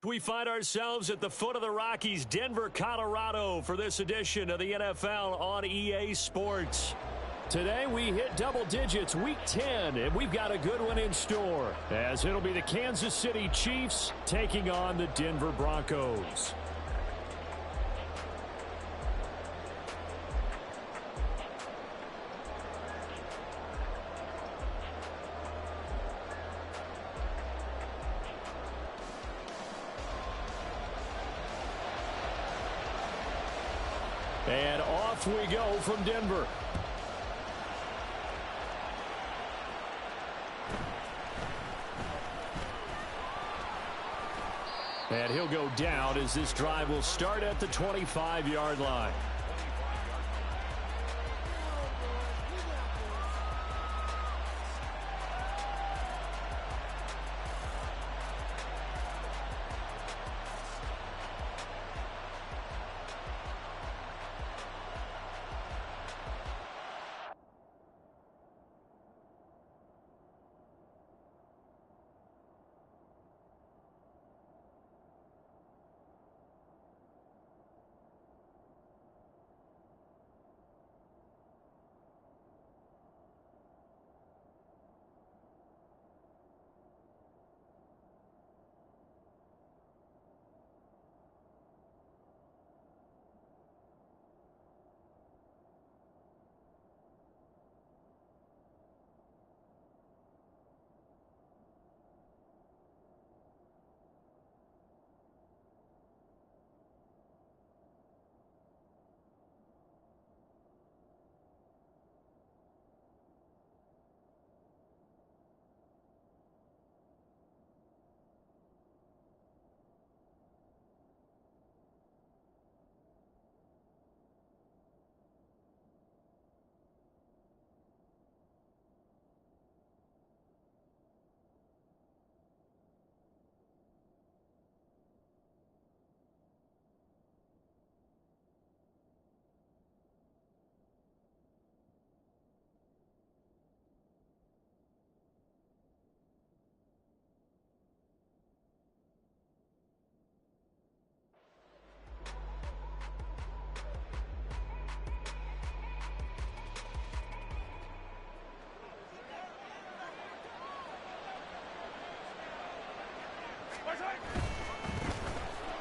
We find ourselves at the foot of the Rockies, Denver, Colorado, for this edition of the NFL on EA Sports. Today we hit double digits, week 10, and we've got a good one in store, as it'll be the Kansas City Chiefs taking on the Denver Broncos. And off we go from Denver. And he'll go down as this drive will start at the 25-yard line.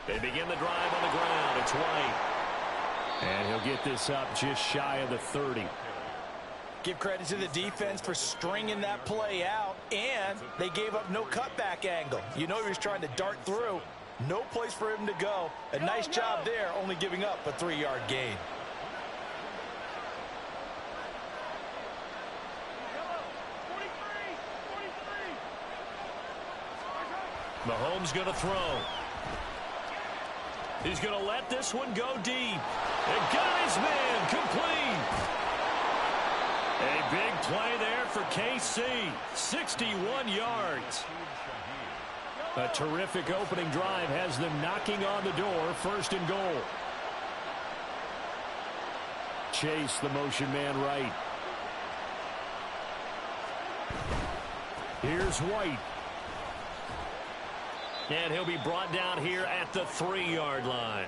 They begin the drive on the ground. It's White. And he'll get this up just shy of the 30. Give credit to the defense for stringing that play out, and they gave up no cutback angle. You know he was trying to dart through. No place for him to go. A nice job there, only giving up a 3-yard gain. Mahomes going to throw. He's going to let this one go deep. And got his man complete. A big play there for KC. 61 yards. A terrific opening drive has them knocking on the door. First and goal. Chase, the motion man right. Here's White. And he'll be brought down here at the 3-yard line.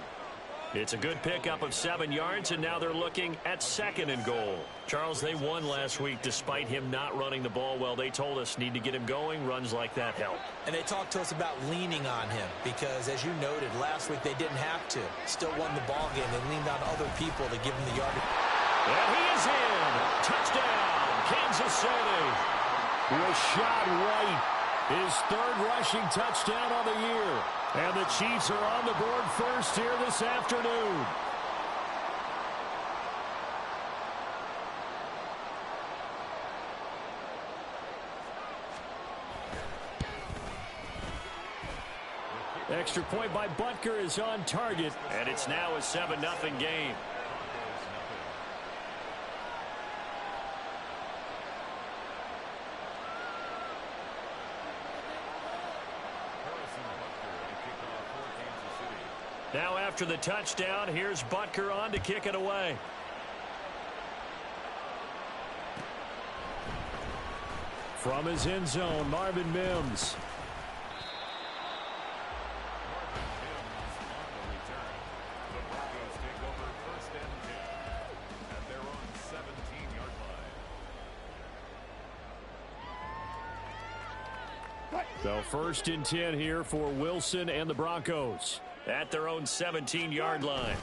It's a good pickup of 7 yards, and now they're looking at second and goal. Charles, they won last week despite him not running the ball well. They told us need to get him going. Runs like that help. And they talked to us about leaning on him because, as you noted, last week they didn't have to. Still won the ball game. They leaned on other people to give him the yardage. And he is in. Touchdown, Kansas City. Rashad White. His third rushing touchdown on the year. And the Chiefs are on the board first here this afternoon. Extra point by Butker is on target. And it's now a 7-0 game. Now after the touchdown, here's Butker on to kick it away. From his end zone, Marvin Mims. So 1st and 10 here for Wilson and the Broncos at their own 17-yard line.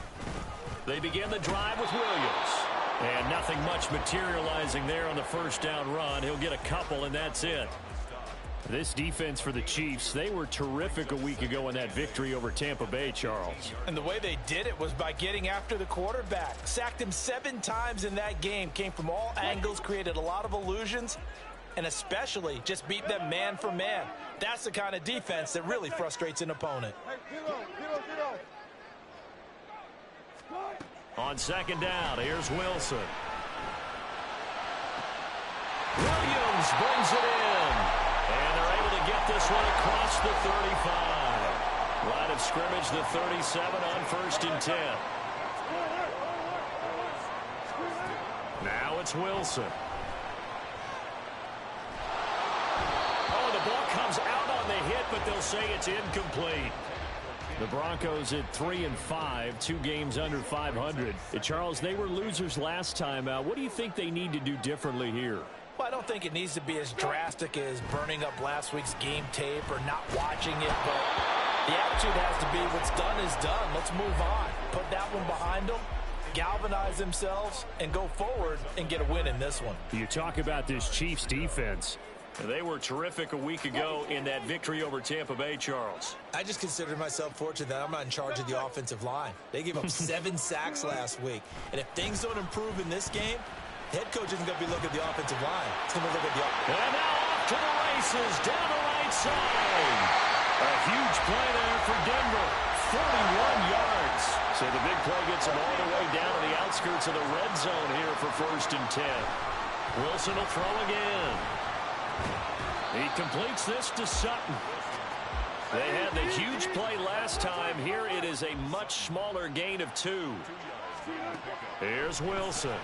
They begin the drive with Williams. And nothing much materializing there on the first down run. He'll get a couple, and that's it. This defense for the Chiefs, they were terrific a week ago in that victory over Tampa Bay, Charles. And the way they did it was by getting after the quarterback. Sacked him 7 times in that game. Came from all angles, created a lot of illusions, and especially just beat them man for man. That's the kind of defense that really frustrates an opponent. On 2nd down, here's Wilson. Williams brings it in. And they're able to get this one across the 35. Line of scrimmage, the 37 on 1st and 10. Now it's Wilson. Oh, the ball comes out on the hit, but they'll say it's incomplete. The Broncos at 3-5, 2 games under 500. Charles, they were losers last time out. What do you think they need to do differently here? Well, I don't think it needs to be as drastic as burning up last week's game tape or not watching it, but the attitude has to be what's done is done. Let's move on. Put that one behind them, galvanize themselves, and go forward and get a win in this one. You talk about this Chiefs defense. They were terrific a week ago in that victory over Tampa Bay, Charles. I just consider myself fortunate that I'm not in charge of the offensive line. They gave up 7 sacks last week, and if things don't improve in this game, head coach isn't going to be looking at the offensive line. He's going to look at the offensive line. And now off to the races, down the right side. A huge play there for Denver. 41 yards. So the big play gets him all the way down to the outskirts of the red zone here for 1st and 10. Wilson will throw again. He completes this to Sutton. They had the huge play last time. Here it is a much smaller gain of 2. Here's Wilson.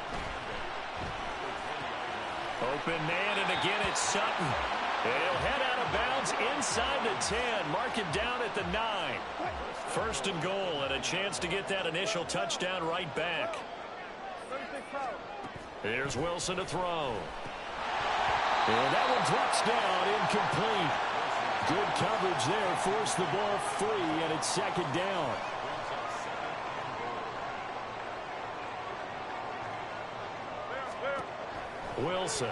Open man, and again it's Sutton. And he'll head out of bounds inside the 10. Mark it down at the 9. 1st and goal, and a chance to get that initial touchdown right back. Here's Wilson to throw. And that one drops down, incomplete. Good coverage there, forced the ball free, and it's 2nd down. Wilson.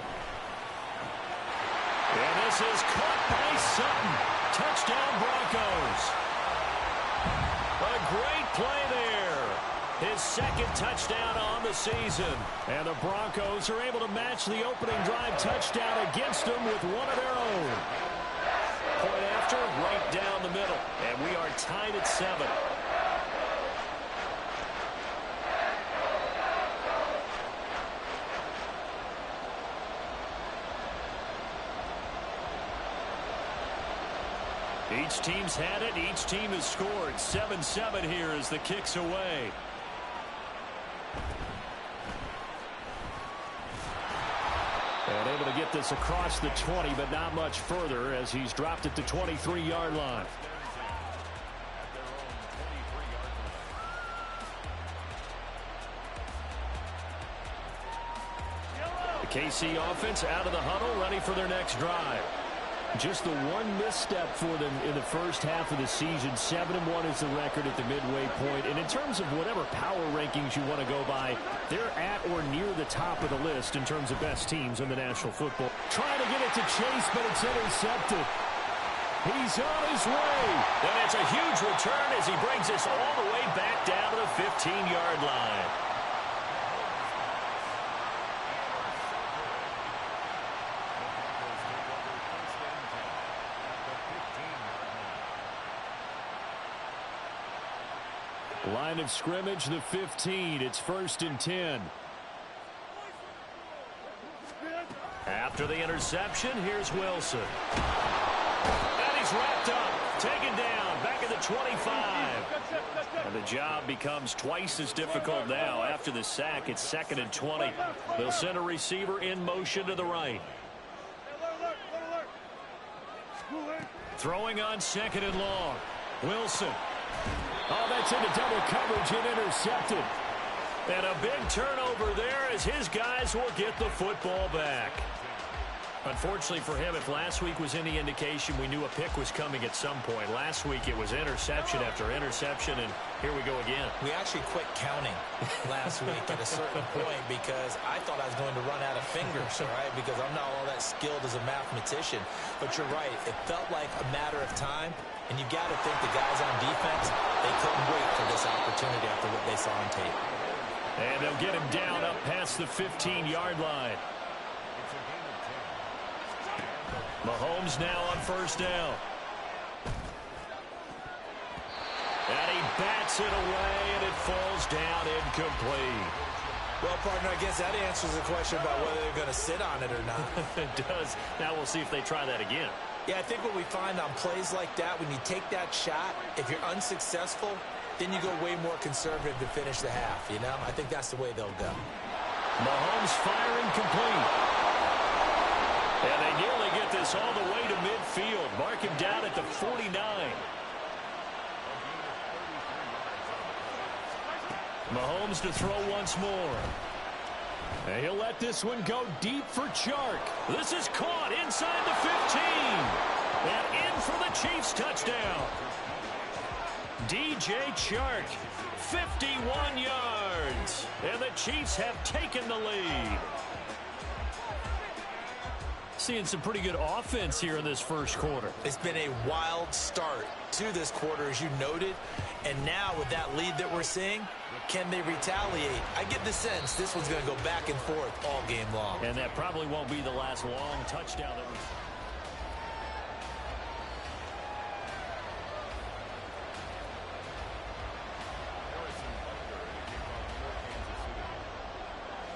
And this is caught by Sutton. Touchdown, Broncos. A great play there. His 2nd touchdown on the season. And the Broncos are able to match the opening drive touchdown against them with one of their own. Point after, right down the middle. And we are tied at 7. Each team's had it. Each team has scored. 7-7 here as the kick's away. And able to get this across the 20, but not much further as he's dropped it to 23-yard line. The KC offense out of the huddle, ready for their next drive. Just the one misstep for them in the first half of the season. 7-1 is the record at the midway point. And in terms of whatever power rankings you want to go by, they're at or near the top of the list in terms of best teams in the National Football. Trying to get it to Chase, but it's intercepted. He's on his way. And it's a huge return as he brings us all the way back down to the 15-yard line. Line of scrimmage, the 15. It's 1st and 10. After the interception, here's Wilson. And he's wrapped up, taken down, back at the 25. And the job becomes twice as difficult now. After the sack, it's 2nd and 20. They'll send a receiver in motion to the right. Throwing on 2nd and long. Wilson. Oh, that's into double coverage and intercepted. And a big turnover there as his guys will get the football back. Unfortunately for him, if last week was any indication, we knew a pick was coming at some point. Last week it was interception after interception, and here we go again. We actually quit counting last week at a certain point because I thought I was going to run out of fingers, right? Because I'm not all that skilled as a mathematician. But you're right. It felt like a matter of time, and you got to think the guys on defense, they couldn't wait for this opportunity after what they saw on tape. And they'll get him down up past the 15-yard line. Mahomes now on first down. And he bats it away, and it falls down incomplete. Well, partner, I guess that answers the question about whether they're going to sit on it or not. It does. Now we'll see if they try that again. Yeah, I think what we find on plays like that, when you take that shot, if you're unsuccessful, then you go way more conservative to finish the half, you know? I think that's the way they'll go. Mahomes firing complete. And they nearly get this all the way to midfield. Mark him down at the 49. Mahomes to throw once more. And he'll let this one go deep for Chark. This is caught inside the 15. And in for the Chiefs touchdown. DJ Chark, 51 yards. And the Chiefs have taken the lead. Seeing some pretty good offense here in this first quarter. It's been a wild start to this quarter, as you noted. And now with that lead that we're seeing, can they retaliate? I get the sense this one's going to go back and forth all game long. And that probably won't be the last long touchdown that we...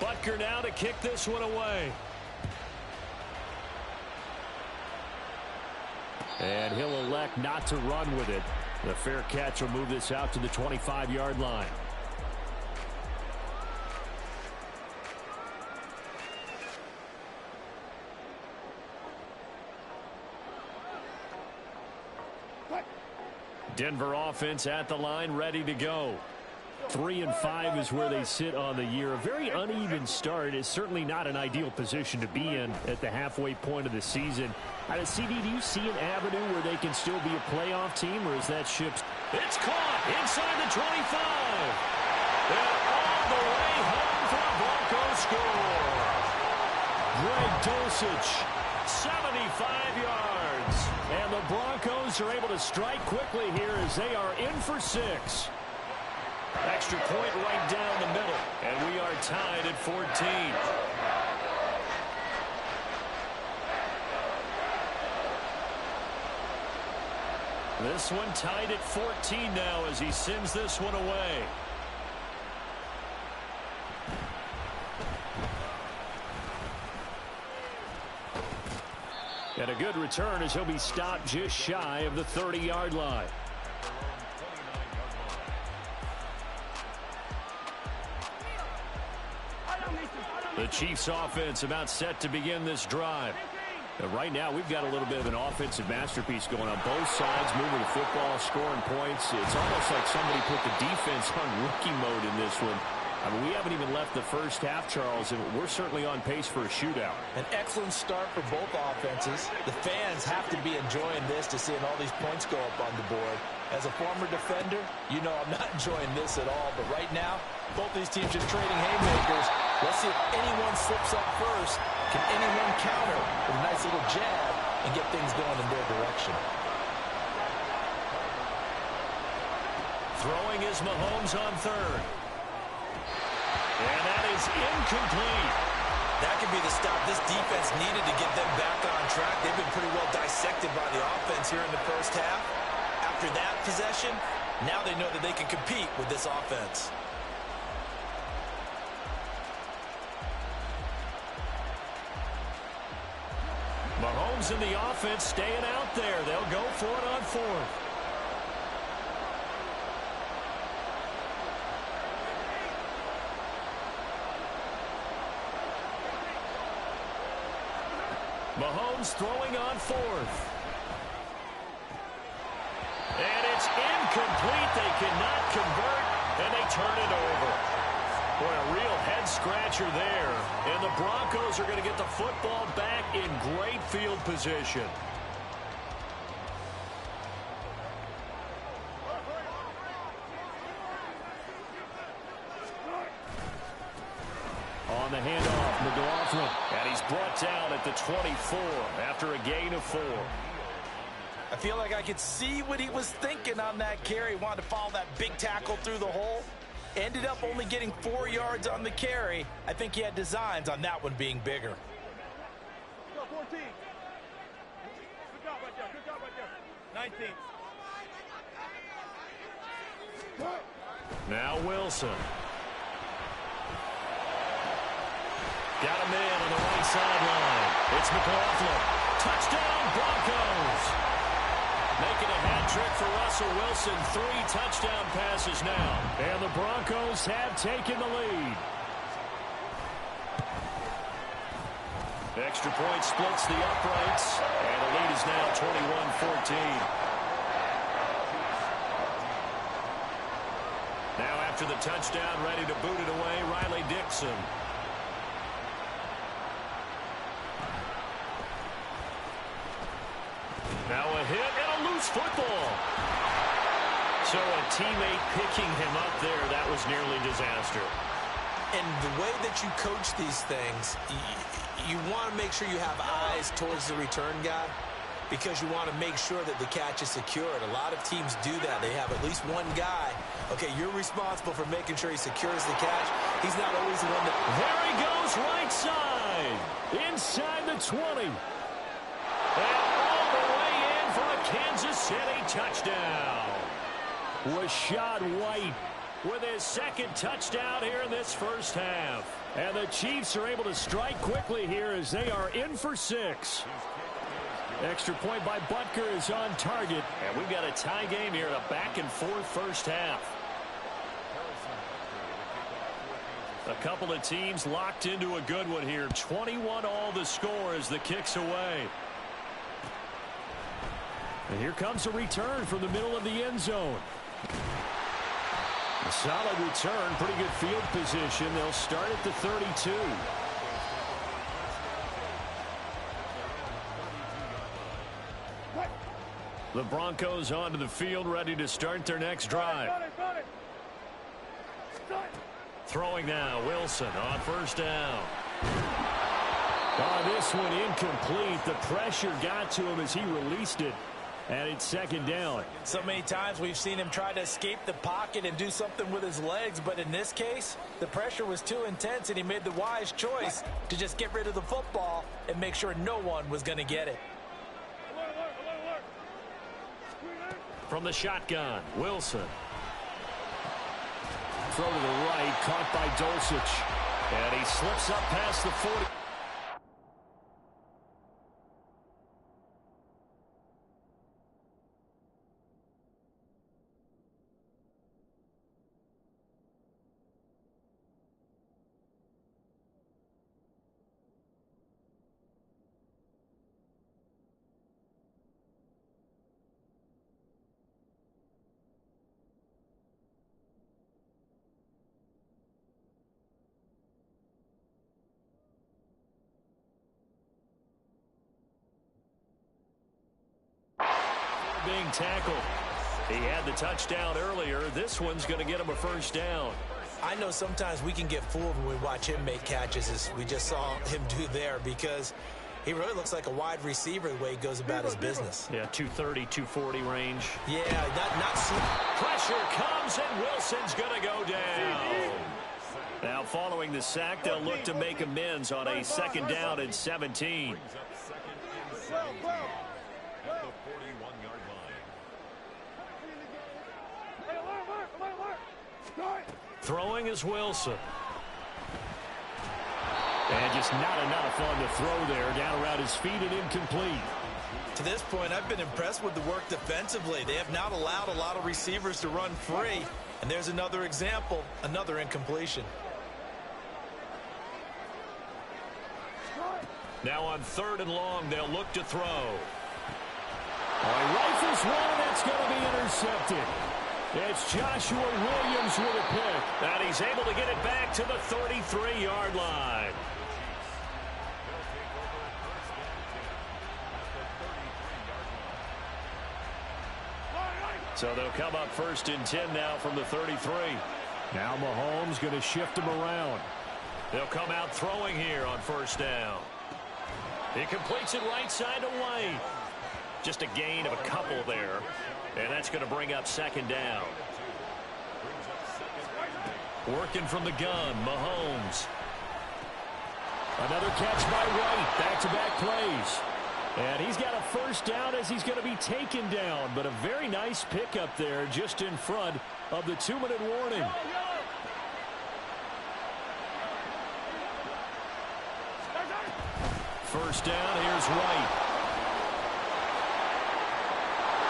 Butker now to kick this one away. And he'll elect not to run with it. The fair catch will move this out to the 25-yard line. Denver offense at the line, ready to go. 3-5 is where they sit on the year. A very uneven start. Is certainly not an ideal position to be in at the halfway point of the season. CD, do you see an avenue where they can still be a playoff team, or is that ship? It's caught inside the 25. And all the way home for the Broncos score. Greg Dulcich, 75 yards. And the Broncos are able to strike quickly here as they are in for 6. Extra point right down the middle. And we are tied at 14. This one tied at 14 now as he sends this one away. And a good return as he'll be stopped just shy of the 30-yard line. The Chiefs offense about set to begin this drive. And right now, we've got a little bit of an offensive masterpiece going on both sides, moving the football, scoring points. It's almost like somebody put the defense on rookie mode in this one. I mean, we haven't even left the first half, Charles, and we're certainly on pace for a shootout. An excellent start for both offenses. The fans have to be enjoying this to seeing all these points go up on the board. As a former defender, you know I'm not enjoying this at all. But right now, both these teams just trading haymakers. Let's see if anyone slips up first. Can anyone counter with a nice little jab and get things going in their direction? Throwing is Mahomes on third. And that is incomplete. That could be the stop this defense needed to get them back on track. They've been pretty well dissected by the offense here in the first half. After that possession, now they know that they can compete with this offense. Mahomes and the offense staying out there. They'll go for it on fourth. Mahomes throwing on fourth. And it's incomplete. They cannot convert, and they turn it over. Boy, a real head-scratcher there. And the Broncos are going to get the football back in great field position. On the handoff, McLaughlin. And he's brought down at the 24 after a gain of 4. I feel like I could see what he was thinking on that carry. Wanted to follow that big tackle through the hole. Ended up only getting 4 yards on the carry. I think he had designs on that one being bigger. 14. Good job right there. Good job right there. 19. Now Wilson. Got a man on the right sideline. It's McLaughlin. Touchdown, Broncos. Making a hat trick for Russell Wilson. 3 touchdown passes now. And the Broncos have taken the lead. The extra point splits the uprights. And the lead is now 21-14. Now after the touchdown, ready to boot it away, Riley Dixon. Now a hit and a loose football. So a teammate picking him up there, that was nearly disaster. And the way that you coach these things, you want to make sure you have eyes towards the return guy because you want to make sure that the catch is secured. A lot of teams do that. They have at least one guy. Okay, you're responsible for making sure he secures the catch. He's not always the one that... There he goes, right side. Inside the 20. And all the way in for a Kansas City touchdown. Rashad White with his second touchdown here in this first half. And the Chiefs are able to strike quickly here as they are in for 6. Extra point by Butker is on target. And we've got a tie game here in a back-and-forth first half. A couple of teams locked into a good one here. 21 all the score as the kick's away. And here comes a return from the middle of the end zone. A solid return, pretty good field position. They'll start at the 32. The Broncos onto the field, ready to start their next drive. Throwing now, Wilson on first down. This one incomplete. The pressure got to him as he released it. And it's second down. So many times we've seen him try to escape the pocket and do something with his legs, but in this case, the pressure was too intense, and he made the wise choice to just get rid of the football and make sure no one was going to get it. From the shotgun, Wilson. Throw to the right, caught by Dulcich. And he slips up past the 40. Being tackled. He had the touchdown earlier. This one's going to get him a first down. I know sometimes we can get fooled when we watch him make catches, as we just saw him do there, because he really looks like a wide receiver the way he goes about his business. Yeah, 230, 240 range. Yeah, not pressure comes, and Wilson's going to go down. Now, following the sack, they'll look to make amends on a second down and 17. Throwing is Wilson. And just not enough on the throw there. Down around his feet and incomplete. To this point, I've been impressed with the work defensively. They have not allowed a lot of receivers to run free. And there's another example, another incompletion. Now on 3rd and long, they'll look to throw. He rifles one, that's going to be intercepted. It's Joshua Williams with a pick. And he's able to get it back to the 33-yard line. So they'll come up 1st and 10 now from the 33. Now Mahomes going to shift him around. They'll come out throwing here on 1st down. He completes it right side to White. Just a gain of a couple there. And that's going to bring up 2nd down. Working from the gun, Mahomes. Another catch by White. Back-to-back plays. And he's got a 1st down as he's going to be taken down. But a very nice pickup there just in front of the 2-minute warning. First down, here's White.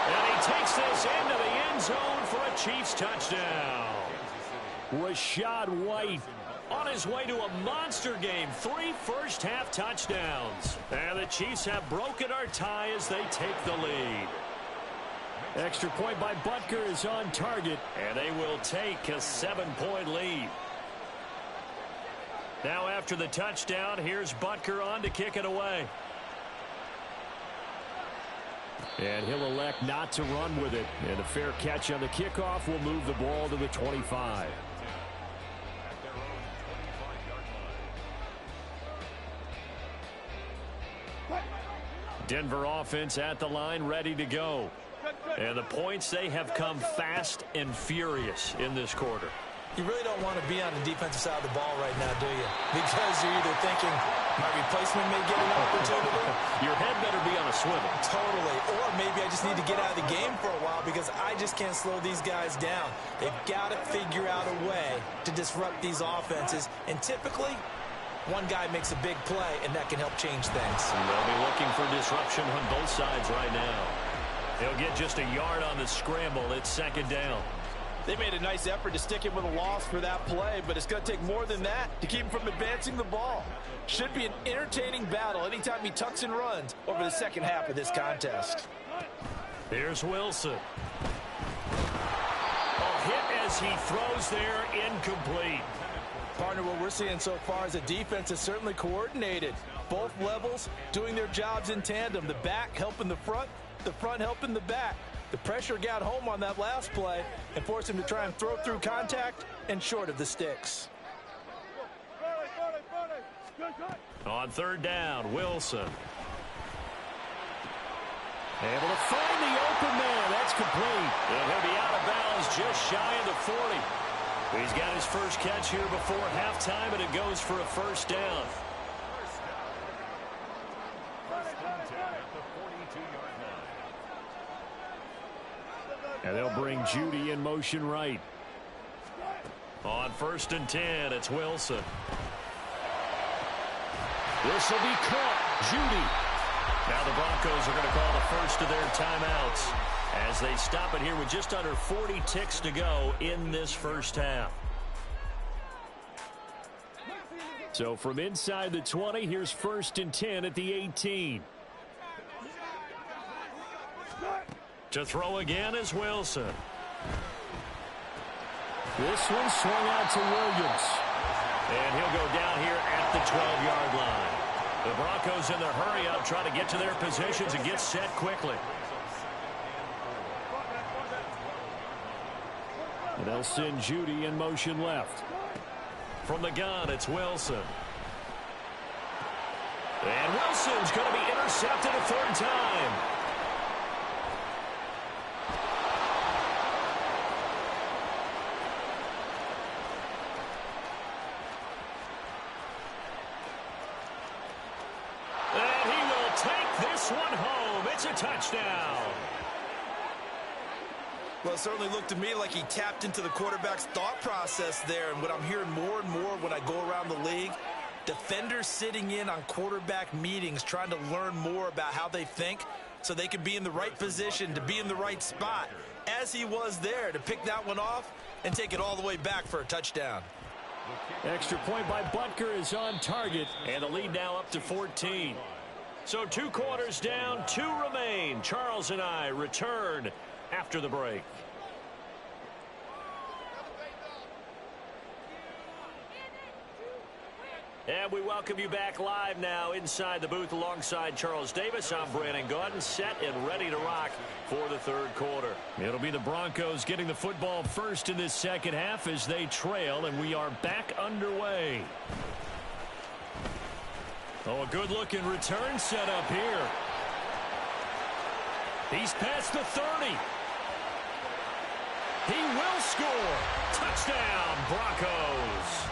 And he takes this into the end zone for a Chiefs touchdown. Rashad White on his way to a monster game. 3 first-half touchdowns. And the Chiefs have broken our tie as they take the lead. Extra point by Butker is on target. And they will take a 7-point lead. Now after the touchdown, here's Butker on to kick it away. And he'll elect not to run with it. And a fair catch on the kickoff will move the ball to the 25. Denver offense at the line, ready to go. And the points, they have come fast and furious in this quarter. You really don't want to be on the defensive side of the ball right now, do you? Because you're either thinking, my replacement may get an opportunity. Your head better be on a swivel. Totally. Or maybe I just need to get out of the game for a while because I just can't slow these guys down. They've got to figure out a way to disrupt these offenses. And typically, one guy makes a big play, and that can help change things. And they'll be looking for disruption on both sides right now. They'll get just a yard on the scramble. It's 2nd down. They made a nice effort to stick him with a loss for that play, but it's going to take more than that to keep him from advancing the ball. Should be an entertaining battle anytime he tucks and runs over the 2nd half of this contest. Here's Wilson. A hit as he throws there, incomplete. Partner, what we're seeing so far is the defense is certainly coordinated. Both levels doing their jobs in tandem. The back helping the front helping the back. The pressure got home on that last play and forced him to try and throw through contact and short of the sticks. On 3rd down, Wilson. Able to find the open man. That's complete. And he'll be out of bounds just shy of the 40. He's got his first catch here before halftime, and it goes for a 1st down. And they'll bring Judy in motion right. On 1st and 10, it's Wilson. This will be caught. Judy. Now the Broncos are going to call the first of their timeouts as they stop it here with just under 40 ticks to go in this first half. So from inside the 20, here's 1st and 10 at the 18. To throw again is Wilson. This one swung out to Williams. And he'll go down here at the 12-yard line. The Broncos in their hurry-up trying to get to their positions and get set quickly. And they'll send Judy in motion left. From the gun, it's Wilson. And Wilson's going to be intercepted a 3rd time. One home. It's a touchdown. Well, it certainly looked to me like he tapped into the quarterback's thought process there. And what I'm hearing more and more when I go around the league, defenders sitting in on quarterback meetings trying to learn more about how they think so they can be in the right position to be in the right spot, as he was there to pick that one off and take it all the way back for a touchdown. Extra point by Butker is on target, and the lead now up to 14. So 2 quarters down, 2 remain. Charles and I return after the break. And we welcome you back live now inside the booth alongside Charles Davis. I'm Brandon Gaudin, set and ready to rock for the third quarter. It'll be the Broncos getting the football first in this second half as they trail, and we are back underway. Oh, a good-looking return set up here. He's past the 30. He will score. Touchdown, Broncos.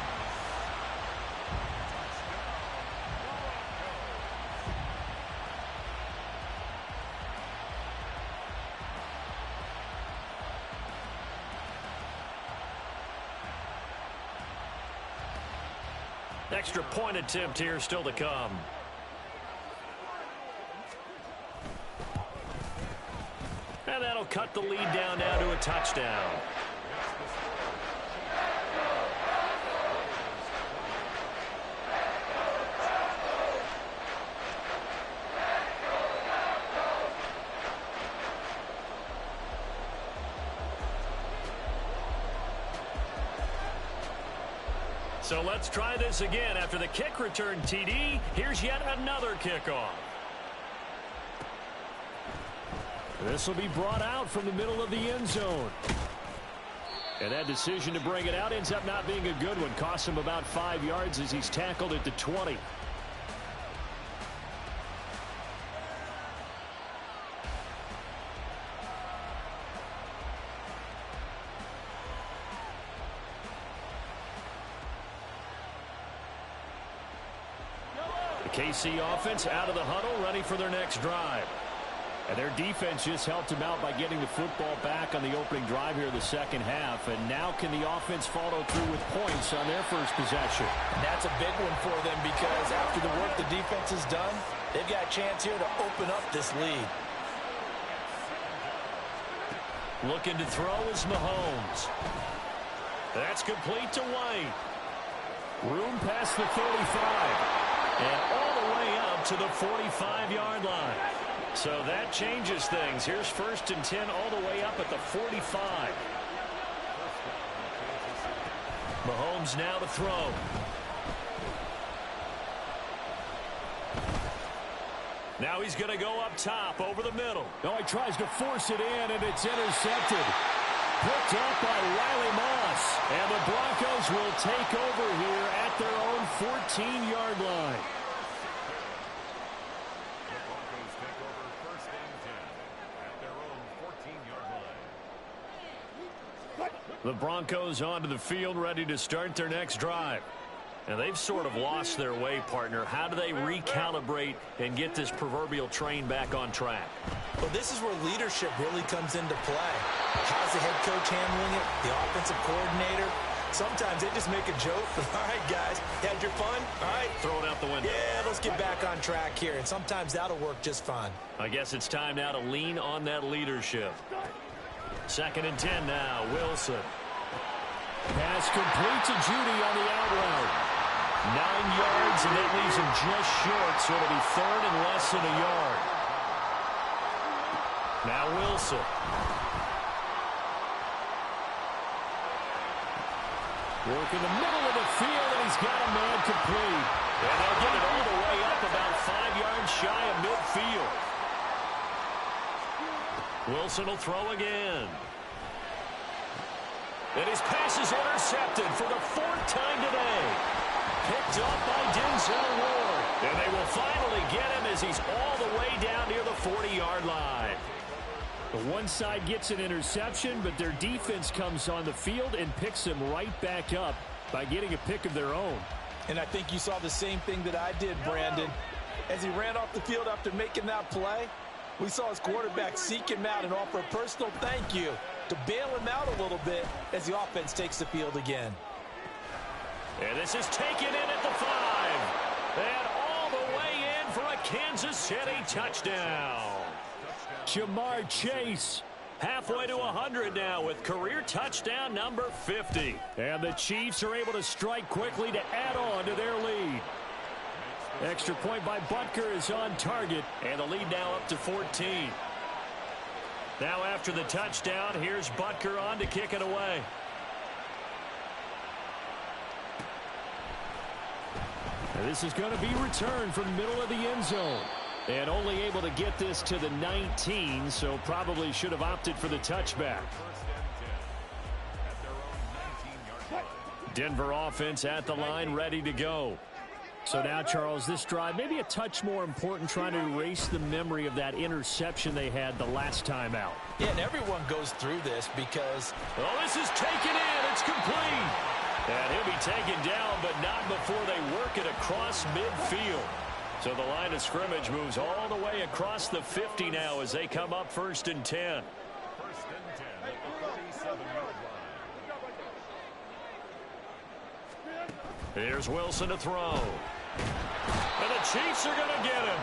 Extra point attempt here still to come. And that'll cut the lead down now to a touchdown. So let's try this again. After the kick return TD, here's yet another kickoff. This will be brought out from the middle of the end zone. And that decision to bring it out ends up not being a good one. Costs him about 5 yards as he's tackled at the 20. The KC offense out of the huddle, ready for their next drive. And their defense just helped him out by getting the football back on the opening drive here in the second half. And now can the offense follow through with points on their first possession? And that's a big one for them because after the work the defense has done, they've got a chance here to open up this lead. Looking to throw is Mahomes. That's complete to White. Room past the 35. And all the way up to the 45-yard line. So that changes things. Here's 1st and 10 all the way up at the 45. Mahomes now to throw. Now he's going to go up top over the middle. Oh, he tries to force it in, and it's intercepted. Picked up by Riley Moss. And the Broncos will take over here at their own 14-yard line. The Broncos onto the field, ready to start their next drive. And they've sort of lost their way, partner. How do they recalibrate and get this proverbial train back on track? Well, this is where leadership really comes into play. How's the head coach handling it? The offensive coordinator? Sometimes they just make a joke. All right, guys, had your fun? All right. Throw it out the window. Yeah, let's get back on track here. And sometimes that'll work just fine. I guess it's time now to lean on that leadership. 2nd and 10 now, Wilson. Pass complete to Judy on the out route. 9 yards, and that leaves him just short, so it'll be 3rd and less than a yard. Now Wilson. Working the middle of the field, and he's got a man complete. And they'll get it all the way up about 5 yards shy of midfield. Wilson will throw again. And his pass is intercepted for the 4th time today. Picked up by Denzel Ward. And they will finally get him as he's all the way down near the 40-yard line. The one side gets an interception, but their defense comes on the field and picks him right back up by getting a pick of their own. And I think you saw the same thing that I did, Brandon. As he ran off the field after making that play, we saw his quarterback seek him out and offer a personal thank you to bail him out a little bit as the offense takes the field again. And this is taken in at the 5. And all the way in for a Kansas City touchdown. Jamar Chase. Halfway to 100 now with career touchdown number 50. And the Chiefs are able to strike quickly to add on to their lead. Extra point by Butker is on target. And the lead now up to 14. Now after the touchdown, here's Butker on to kick it away. And this is going to be returned from the middle of the end zone. And only able to get this to the 19, so probably should have opted for the touchback. Denver offense at the line, ready to go. So now, Charles, this drive maybe a touch more important, trying to erase the memory of that interception they had the last time out. Yeah, and everyone goes through this because... Oh, this is taken in. It's complete. And he'll be taken down, but not before they work it across midfield. So the line of scrimmage moves all the way across the 50 now as they come up 1st and 10. Here's Wilson to throw. And the Chiefs are going to get him.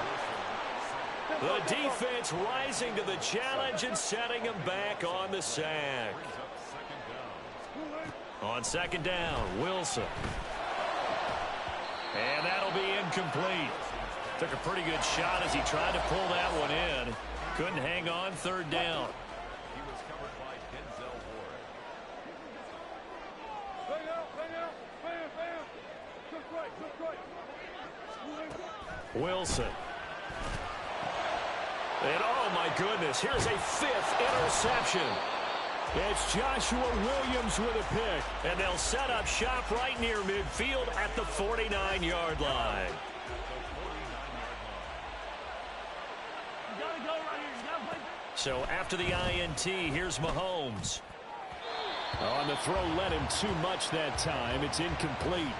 The defense rising to the challenge and setting him back on the sack. On 2nd down, Wilson. And that'll be incomplete. Took a pretty good shot as he tried to pull that one in. Couldn't hang on 3rd down. Wilson. And oh my goodness, here's a 5th interception. It's Joshua Williams with a pick. And they'll set up shop right near midfield at the 49-yard line. So after the INT, here's Mahomes. On the throw, led him too much that time. It's incomplete.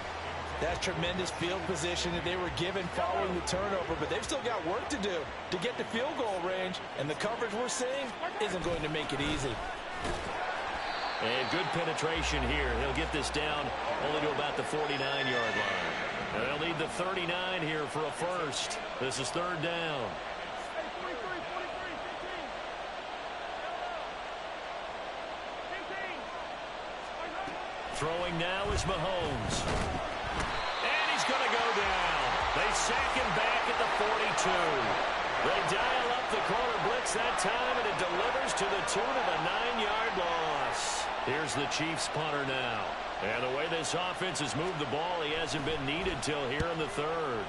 That's tremendous field position that they were given following the turnover, but they've still got work to do to get to field goal range, and the coverage we're seeing isn't going to make it easy. And good penetration here. He'll get this down only to about the 49-yard line. And they'll need the 39 here for a first. This is 3rd down. Throwing now is Mahomes. And he's going to go down. They sack him back at the 42. They dial up the corner blitz that time, and it delivers to the tune of a 9-yard loss. Here's the Chiefs punter now. And the way this offense has moved the ball, he hasn't been needed till here in the 3rd.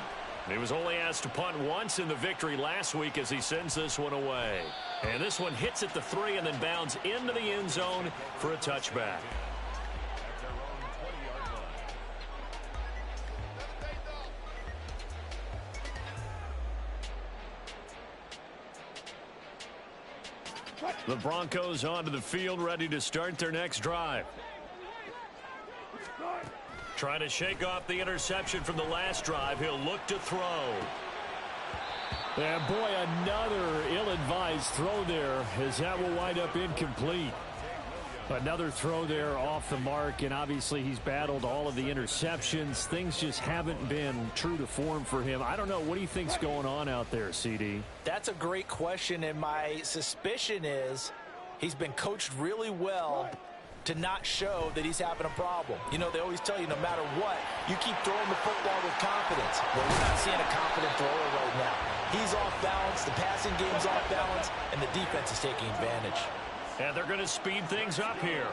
He was only asked to punt once in the victory last week as he sends this one away. And this one hits at the 3 and then bounds into the end zone for a touchback. The Broncos onto the field, ready to start their next drive. Trying to shake off the interception from the last drive. He'll look to throw. And boy, another ill-advised throw there, as that will wind up incomplete. Another throw there off the mark, and obviously he's battled all of the interceptions. Things just haven't been true to form for him. I don't know. What do you think's going on out there, CD? That's a great question, and my suspicion is he's been coached really well to not show that he's having a problem. You know, they always tell you no matter what, you keep throwing the football with confidence. Well, we're not seeing a confident thrower right now. He's off balance, the passing game's off balance, and the defense is taking advantage. And they're going to speed things up here.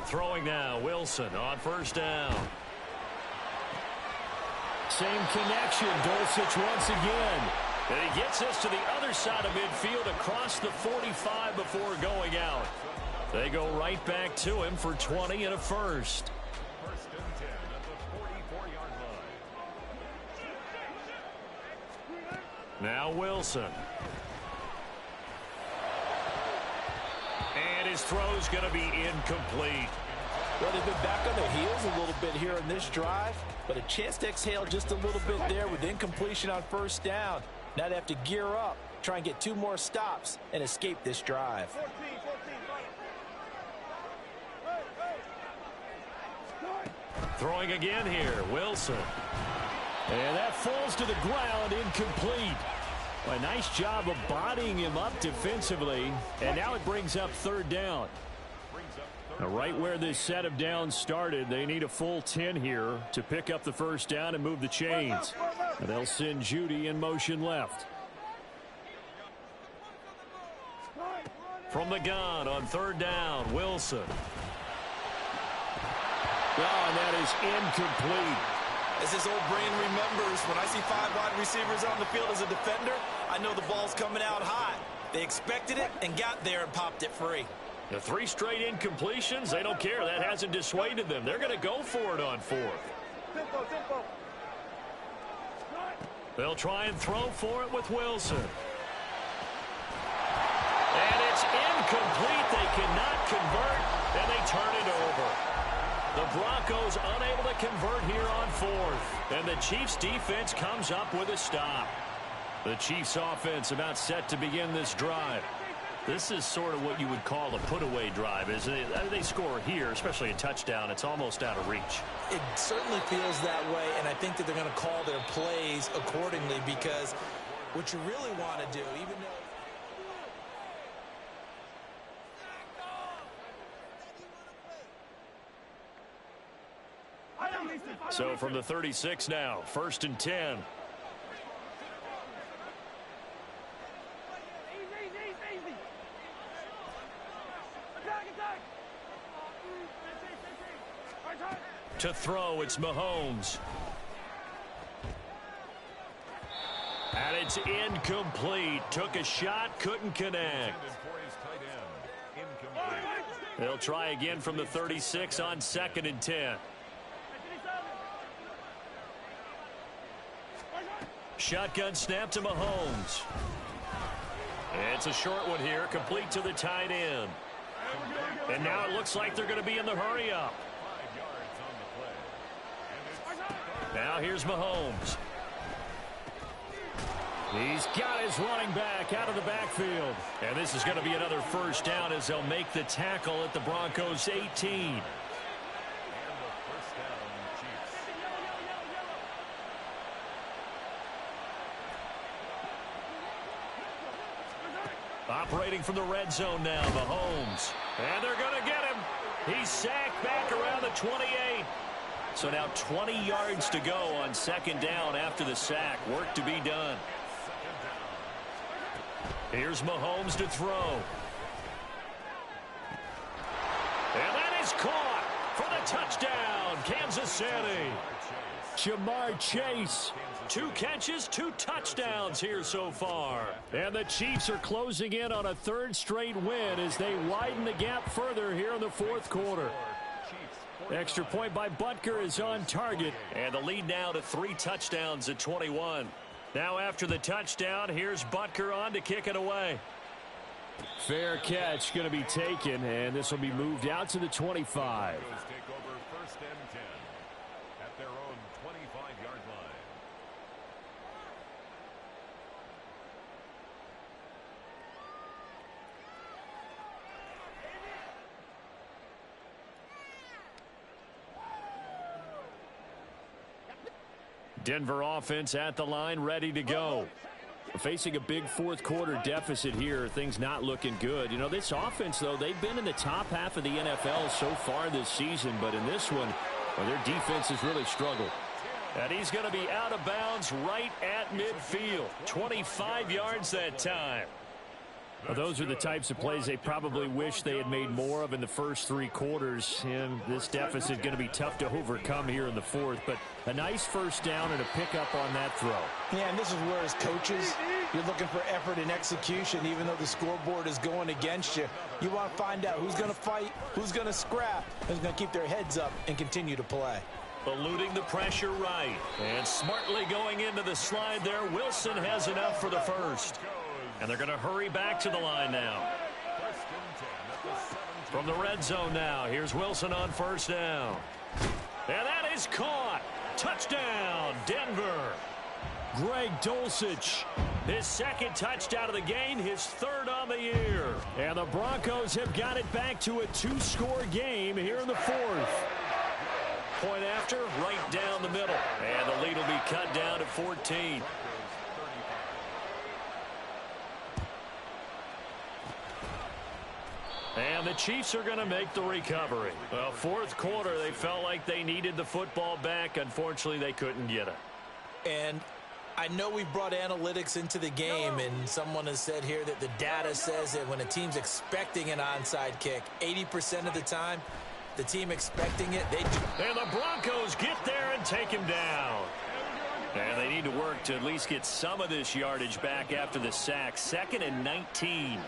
Throwing now, Wilson on 1st down. Same connection, Dulcich once again. And he gets us to the other side of midfield across the 45 before going out. They go right back to him for 20 and a first. Now Wilson. And his throw's going to be incomplete. Well, they've been back on their heels a little bit here in this drive, but a chance to exhale just a little bit there with incompletion on 1st down. Now they have to gear up, try and get 2 more stops, and escape this drive. Throwing again here, Wilson. And that falls to the ground, incomplete. A nice job of bodying him up defensively, and now it brings up 3rd down. Now, right where this set of downs started, they need a full 10 here to pick up the first down and move the chains. And they'll send Judy in motion left. From the gun on third down, Wilson. Oh, and that is incomplete. As his old brain remembers, when I see 5 wide receivers on the field as a defender, I know the ball's coming out high. They expected it and got there and popped it free. The 3 straight incompletions, they don't care. That hasn't dissuaded them. They're going to go for it on 4th. They'll try and throw for it with Wilson. And it's incomplete. They cannot convert, and they turn it over. The Broncos unable to convert here on 4th. And the Chiefs defense comes up with a stop. The Chiefs offense about set to begin this drive. This is sort of what you would call a put-away drive, isn't it? They score here, especially a touchdown. It's almost out of reach. It certainly feels that way, and I think that they're going to call their plays accordingly, because what you really want to do, even though... So from the 36 now, 1st and 10. To throw, it's Mahomes. And it's incomplete. Took a shot, couldn't connect. They'll try again from the 36 on 2nd and 10. Shotgun snap to Mahomes. It's a short one here, complete to the tight end. And now it looks like they're going to be in the hurry-up. Now here's Mahomes. He's got his running back out of the backfield. And this is going to be another first down as they'll make the tackle at the Broncos' 18. Operating from the red zone now, Mahomes. And they're going to get him. He's sacked back around the 28. So now 20 yards to go on 2nd down after the sack. Work to be done. Here's Mahomes to throw. And that is caught for the touchdown, Kansas City. Jamar Chase. 2 catches, 2 touchdowns here so far. And the Chiefs are closing in on a 3rd straight win as they widen the gap further here in the 4th quarter. Extra point by Butker is on target. And the lead now to 3 touchdowns at 21. Now after the touchdown, here's Butker on to kick it away. Fair catch going to be taken, and this will be moved out to the 25. Take over 1st and 10 at their own 25-yard line. Denver offense at the line, ready to go. Facing a big 4th quarter deficit here, things not looking good. You know, this offense, though, they've been in the top half of the NFL so far this season, but in this one, well, their defense has really struggled. And he's going to be out of bounds right at midfield. 25 yards that time. Well, those are the types of plays they probably wish they had made more of in the first 3 quarters. And this deficit going to be tough to overcome here in the 4th. But a nice first down and a pickup on that throw. Yeah, and this is where, as coaches, you're looking for effort and execution, even though the scoreboard is going against you. You want to find out who's going to fight, who's going to scrap, who's going to keep their heads up and continue to play. Eluding the pressure right. And smartly going into the slide there. Wilson has enough for the first. And they're going to hurry back to the line now. From the red zone now, here's Wilson on 1st down. And that is caught. Touchdown, Denver. Greg Dulcich, his 2nd touchdown of the game, his 3rd on the year. And the Broncos have got it back to a 2-score game here in the 4th. Point after, right down the middle. And the lead will be cut down to 14. And the Chiefs are going to make the recovery. Well, fourth quarter, they felt like they needed the football back. Unfortunately, they couldn't get it. And I know we brought analytics into the game, and someone has said here that the data says that when a team's expecting an onside kick, 80% of the time, the team expecting it, they do. And the Broncos get there and take him down. And they need to work to at least get some of this yardage back after the sack. 2nd and 19.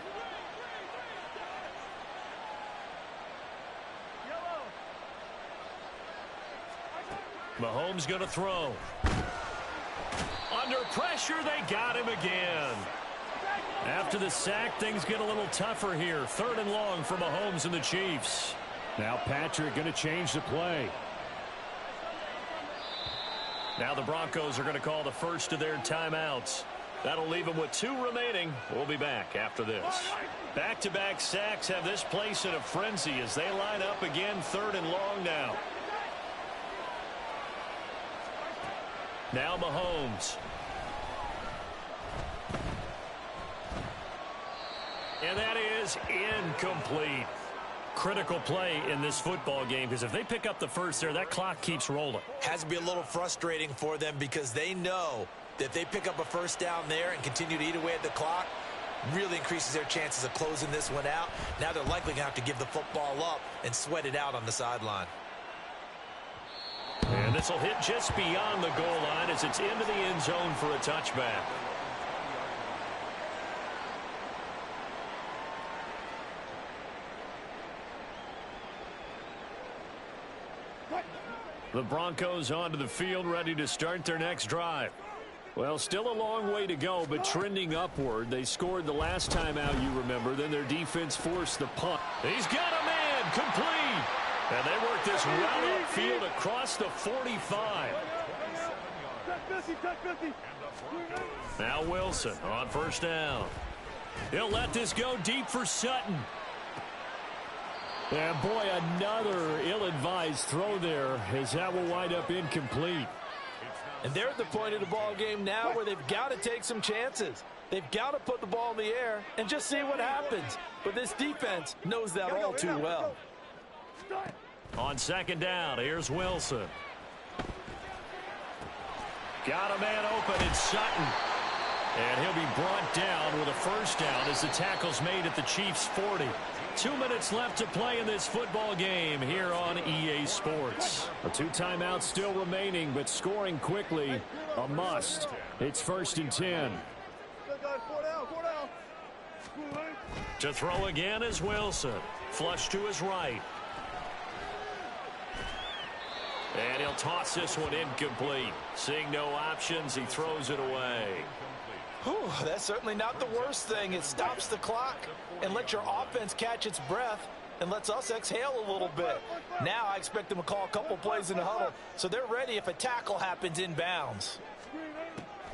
Mahomes going to throw. Under pressure, they got him again. After the sack, things get a little tougher here. 3rd and long for Mahomes and the Chiefs. Now Patrick going to change the play. Now the Broncos are going to call the first of their timeouts. That'll leave them with 2 remaining. We'll be back after this. Back-to-back sacks have this place in a frenzy as they line up again. 3rd and long now. Now Mahomes. And that is incomplete. Critical play in this football game, because if they pick up the first there, that clock keeps rolling. Has to be a little frustrating for them because they know that if they pick up a first down there and continue to eat away at the clock, really increases their chances of closing this one out. Now they're likely going to have to give the football up and sweat it out on the sideline. And this will hit just beyond the goal line as it's into the end zone for a touchback. The Broncos onto the field, ready to start their next drive. Well, still a long way to go, but trending upward. They scored the last time out, you remember. Then their defense forced the punt. He's got a man, complete. And they work this route upfield across the 45. Now Wilson on first down. He'll let this go deep for Sutton. And boy, another ill-advised throw there as that will wind up incomplete. And they're at the point of the ball game now where they've got to take some chances. They've got to put the ball in the air and just see what happens. But this defense knows that all too well. On 2nd down, here's Wilson. Got a man open, it's Sutton. And he'll be brought down with a first down as the tackle's made at the Chiefs' 40. 2 minutes left to play in this football game here on EA Sports. 2 timeouts still remaining, but scoring quickly, a must. It's 1st and 10. To throw again is Wilson. Flush to his right. And he'll toss this one incomplete. Seeing no options, he throws it away. Whew, that's certainly not the worst thing. It stops the clock and lets your offense catch its breath and lets us exhale a little bit. Now I expect them to call a couple plays in the huddle, so they're ready if a tackle happens inbounds.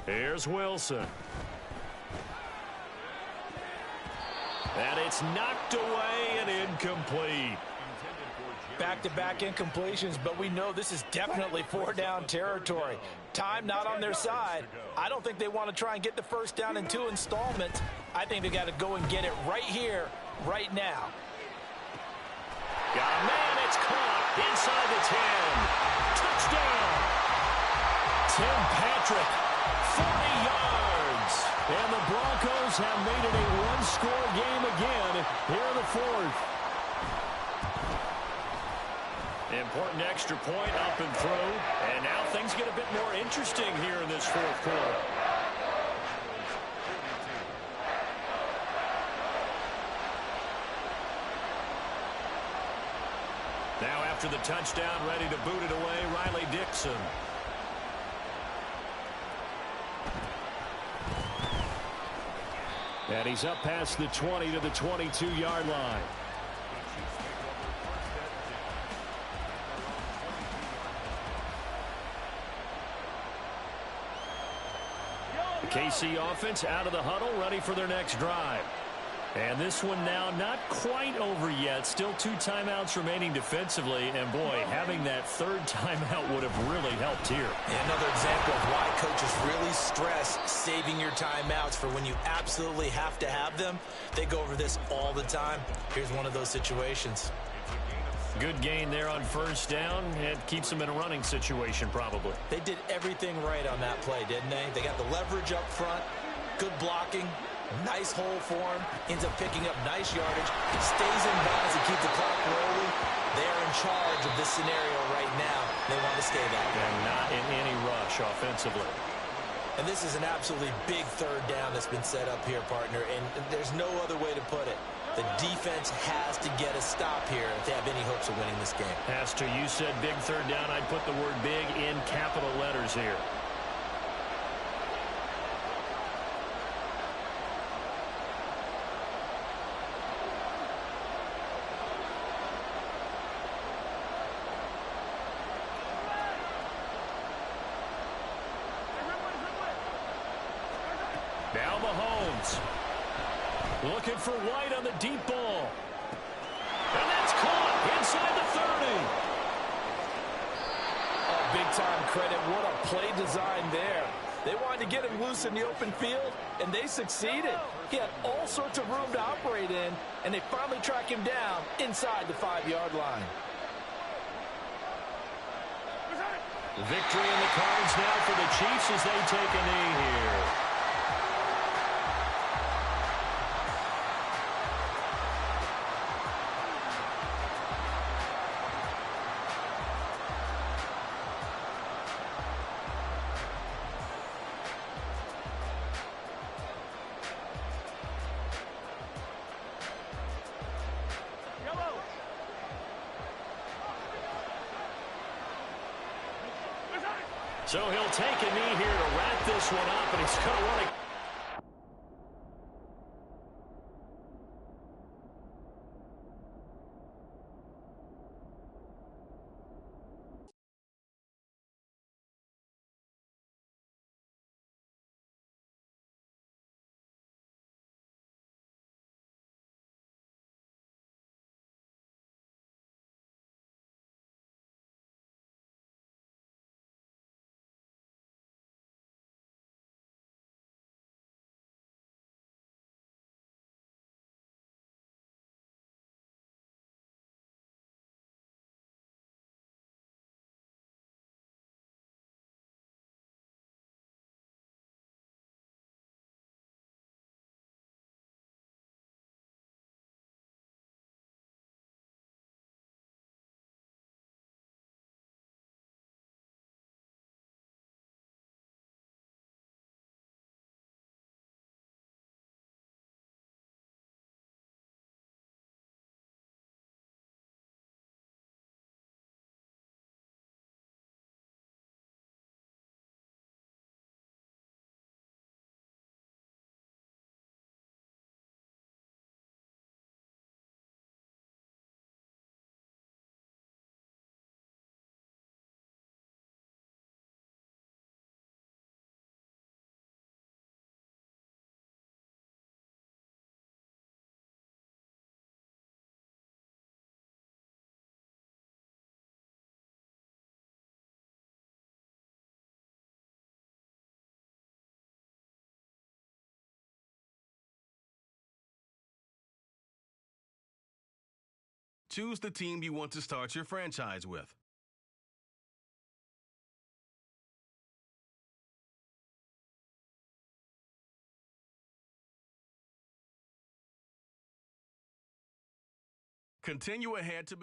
Here's Wilson. And it's knocked away and incomplete. Back-to-back incompletions, but we know this is definitely 4-down territory. Time not on their side. I don't think they want to try and get the first down in 2 installments. I think they got to go and get it right here, right now. Got a man, it's caught inside the 10. Touchdown. Tim Patrick, 40 yards. And the Broncos have made it a one-score game again here in the 4th. Important extra point up and through. And now things get a bit more interesting here in this 4th quarter. Now after the touchdown, ready to boot it away, Riley Dixon. And he's up past the 20 to the 22-yard line. The KC offense out of the huddle, ready for their next drive. And this one now not quite over yet. Still 2 timeouts remaining defensively. And, boy, having that 3rd timeout would have really helped here. Another example of why coaches really stress saving your timeouts for when you absolutely have to have them. They go over this all the time. Here's one of those situations. Good gain there on 1st down. It keeps them in a running situation probably. They did everything right on that play, didn't they? They got the leverage up front, good blocking, nice hole for him, ends up picking up nice yardage, stays in bounds to keep the clock rolling. They are in charge of this scenario right now. They want to stay that way. And not in any rush offensively. And this is an absolutely big 3rd down that's been set up here, partner, and there's no other way to put it. The defense has to get a stop here if they have any hopes of winning this game. Has to. You said big 3rd down. I'd put the word big in capital letters here. Now Mahomes. Looking for White on the deep ball. And that's caught inside the 30. Oh, big-time credit. What a play design there. They wanted to get him loose in the open field, and they succeeded. He had all sorts of room to operate in, and they finally track him down inside the 5-yard line. Victory in the cards now for the Chiefs as they take a knee here. So he'll take a knee here to wrap this one up, and he's going to want to... Choose the team you want to start your franchise with. Continue ahead to